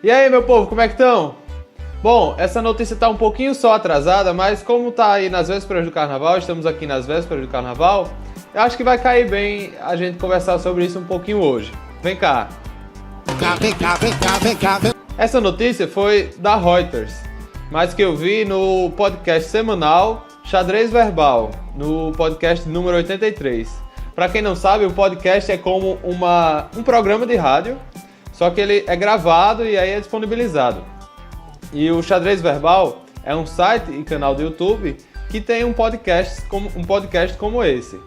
E aí, meu povo, como é que estão? Bom, essa notícia está um pouquinho só atrasada, mas como está aí nas vésperas do Carnaval, estamos aqui nas vésperas do Carnaval, eu acho que vai cair bem a gente conversar sobre isso um pouquinho hoje. Vem cá. Vem cá. Essa notícia foi da Reuters, mas que eu vi no podcast semanal Xadrez Verbal, no podcast número 83. Para quem não sabe, o podcast é como um programa de rádio, só que ele é gravado e aí é disponibilizado. E o Xadrez Verbal é um site e canal do YouTube que tem um podcast como esse.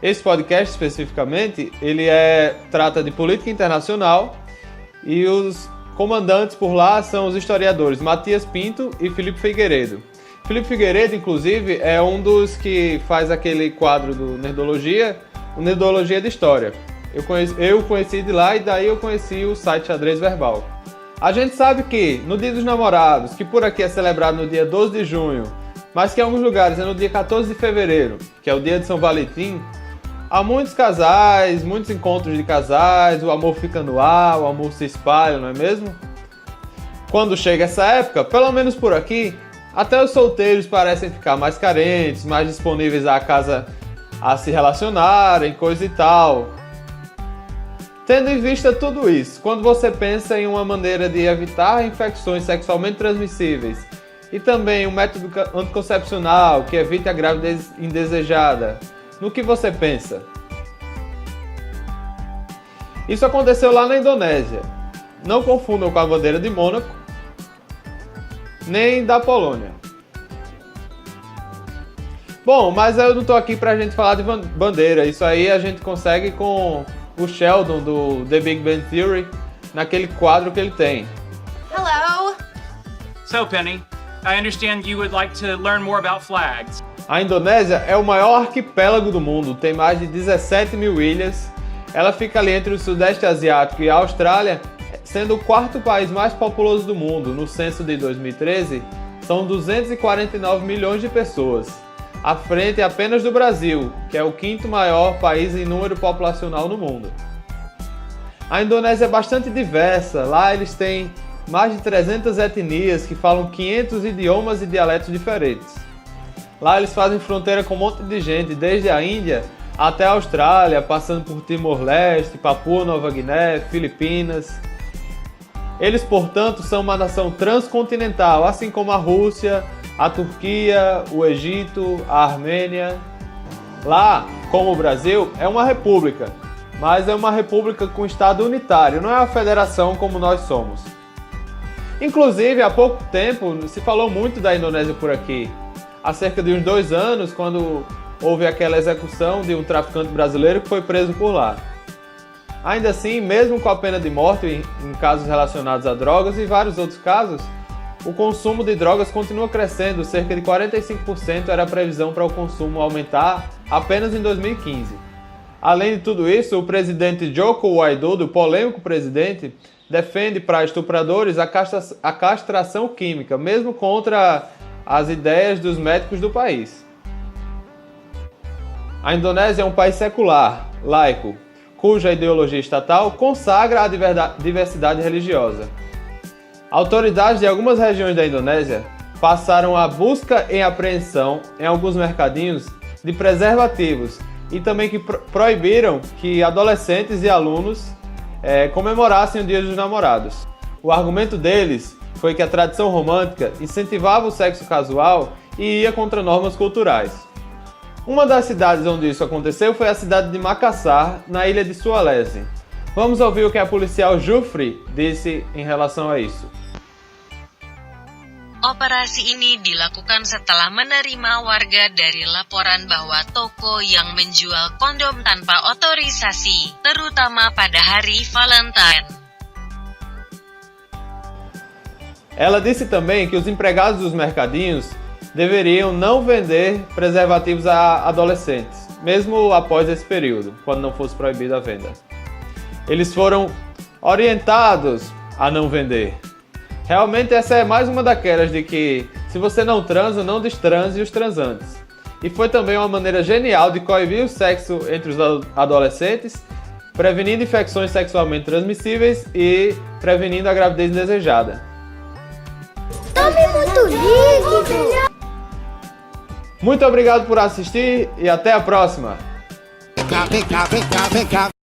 Esse podcast, especificamente, ele trata de política internacional e os comandantes por lá são os historiadores Matias Pinto e Filipe Figueiredo. Filipe Figueiredo, inclusive, é um dos que faz aquele quadro do Nerdologia, o Nerdologia de História. Eu conheci de lá e daí eu conheci o site Xadrez Verbal. A gente sabe que no Dia dos Namorados, que por aqui é celebrado no dia 12 de junho, mas que em alguns lugares é no dia 14 de fevereiro, que é o dia de São Valentim, há muitos casais, muitos encontros de casais, o amor fica no ar, o amor se espalha, não é mesmo? Quando chega essa época, pelo menos por aqui, até os solteiros parecem ficar mais carentes, mais disponíveis a se relacionarem, coisa e tal. Tendo em vista tudo isso, quando você pensa em uma maneira de evitar infecções sexualmente transmissíveis e também um método anticoncepcional que evite a gravidez indesejada, no que você pensa? Isso aconteceu lá na Indonésia. Não confundam com a bandeira de Mônaco, nem da Polônia. Bom, mas eu não estou aqui pra gente falar de bandeira. Isso aí a gente consegue com o Sheldon do The Big Bang Theory, naquele quadro que ele tem. Hello. So, Penny, I understand you would like to learn more about flags. A Indonésia é o maior arquipélago do mundo, tem mais de 17 mil ilhas. Ela fica ali entre o Sudeste Asiático e a Austrália, sendo o quarto país mais populoso do mundo. No censo de 2013, são 249 milhões de pessoas, à frente apenas do Brasil, que é o quinto maior país em número populacional no mundo. A Indonésia é bastante diversa, lá eles têm mais de 300 etnias que falam 500 idiomas e dialetos diferentes. Lá eles fazem fronteira com um monte de gente, desde a Índia até a Austrália, passando por Timor-Leste, Papua Nova Guiné, Filipinas. Eles, portanto, são uma nação transcontinental, assim como a Rússia, a Turquia, o Egito, a Armênia. Lá, como o Brasil, é uma república, mas é uma república com estado unitário, não é uma federação como nós somos. Inclusive, há pouco tempo se falou muito da Indonésia por aqui. Há cerca de uns 2 anos, quando houve aquela execução de um traficante brasileiro que foi preso por lá. Ainda assim, mesmo com a pena de morte em casos relacionados a drogas e vários outros casos, o consumo de drogas continua crescendo, cerca de 45% era a previsão para o consumo aumentar apenas em 2015. Além de tudo isso, o presidente Joko Widodo, o polêmico presidente, defende para estupradores a castração química, mesmo contra as ideias dos médicos do país. A Indonésia é um país secular, laico, cuja ideologia estatal consagra a diversidade religiosa. Autoridades de algumas regiões da Indonésia passaram a busca e apreensão em alguns mercadinhos de preservativos e também que proibiram que adolescentes e alunos comemorassem o Dia dos Namorados. O argumento deles foi que a tradição romântica incentivava o sexo casual e ia contra normas culturais. Uma das cidades onde isso aconteceu foi a cidade de Makassar, na ilha de Sulawesi. Vamos ouvir o que a policial Jufri disse em relação a isso. Operasi ini dilakukan setelah menerima warga dari laporan bahwa toko yang menjual kondom tanpa otorisasi, terutama pada hari Valentine. Ela disse também que os empregados dos mercadinhos deveriam não vender preservativos a adolescentes, mesmo após esse período, quando não fosse proibida a venda. Eles foram orientados a não vender. Realmente essa é mais uma daquelas de que se você não transa, não destranse os transantes. E foi também uma maneira genial de coibir o sexo entre os adolescentes prevenindo infecções sexualmente transmissíveis e prevenindo a gravidez indesejada. Tome muito líquido! Muito obrigado por assistir e até a próxima! Vem cá, vem cá, vem cá, vem cá.